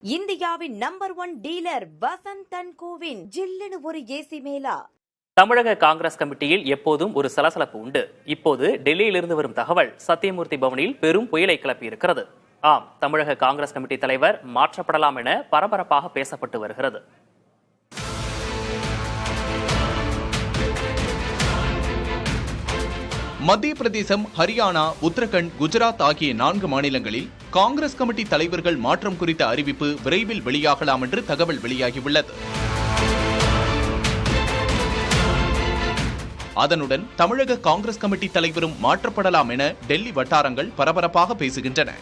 இந்தியாவின் number 1 dealer Vasanth and CoWIN ஜில்லுன்னு ஒரு ஏசி மேலா. தமிழக காங்கிரஸ் கமிட்டியில் எப்போதும் ஒரு சலசலப்பு உண்டு. இப்போது டெல்லியிலிருந்து வரும் தகவல் சத்தியமூர்த்தி பவனில் பெரும் புயலை கிளப்பியிருக்கிறது. ஆம், தமிழக காங்கிரஸ் கமிட்டி தலைவர் மாற்றப்படலாம் என பரபரப்பாக பேசப்பட்டு வருகிறது. மத்திய பிரதேசம், ஹரியானா, உத்தரகண்ட், குஜராத் ஆகிய 4 மாநிலங்களில் காங்கிரஸ் கமிட்டி தலைவர்கள் மாற்றம் குறித்த அறிவிப்பு விரைவில் வெளியாகலாம் என்று தகவல் வெளியாகியுள்ளது. அதனுடன் தமிழக காங்கிரஸ் கமிட்டி தலைவரும் மாற்றப்படலாம் என டெல்லி வட்டாரங்கள் பரபரப்பாக பேசுகின்றன.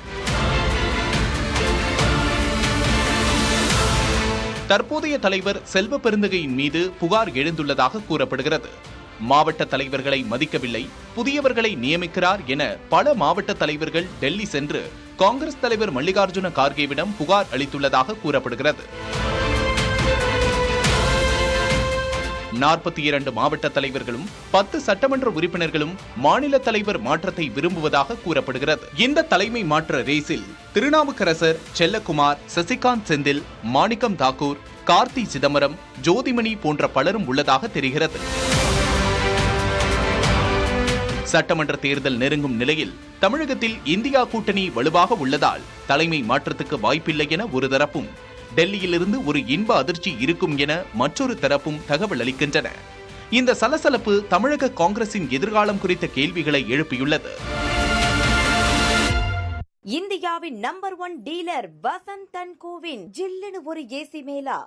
தற்போதைய தலைவர் செல்வ பெருந்தகையின் மீது புகார் எழுந்துள்ளதாக கூறப்படுகிறது. மாவட்ட தலைவர்களை மதிக்கவில்லை, புதியவர்களை நியமிக்கிறார் என பல மாவட்ட தலைவர்கள் டெல்லி சென்று காங்கிரஸ் தலைவர் மல்லிகார்ஜுன கார்கேவிடம் புகார் அளித்துள்ளதாக கூறப்படுகிறது. 42 மாவட்ட தலைவர்களும் 10 சட்டமன்ற உறுப்பினர்களும் மாநில தலைவர் மாற்றத்தை விரும்புவதாக கூறப்படுகிறது. இந்த தலைமை மாற்ற ரேஸில் திருநாவுக்கரசர், செல்லக்குமார், சசிகாந்த் செந்தில், மாணிக்கம் தாக்கூர், கார்த்தி சிதம்பரம், ஜோதிமணி போன்ற பலரும் உள்ளதாக தெரிகிறது. சட்டமன்ற தேர்தல் நெருங்கும் நிலையில் தமிழகத்தில் இந்தியா கூட்டணி வலுவாக உள்ளதால் தலைமை மாற்றத்துக்கு வாய்ப்பில்லை என ஒரு தரப்பும், டெல்லியிலிருந்து ஒரு இன்ப அதிர்ச்சி இருக்கும் என மற்றொரு தரப்பும் தகவல் அளிக்கின்றன. இந்த சலசலப்பு தமிழக காங்கிரசின் எதிர்காலம் குறித்த கேள்விகளை எழுப்பியுள்ளது. இந்தியாவின் number 1 dealer Vasanth and CoWIN ஜில்லுன்னு ஒரு ஏசி மேலா.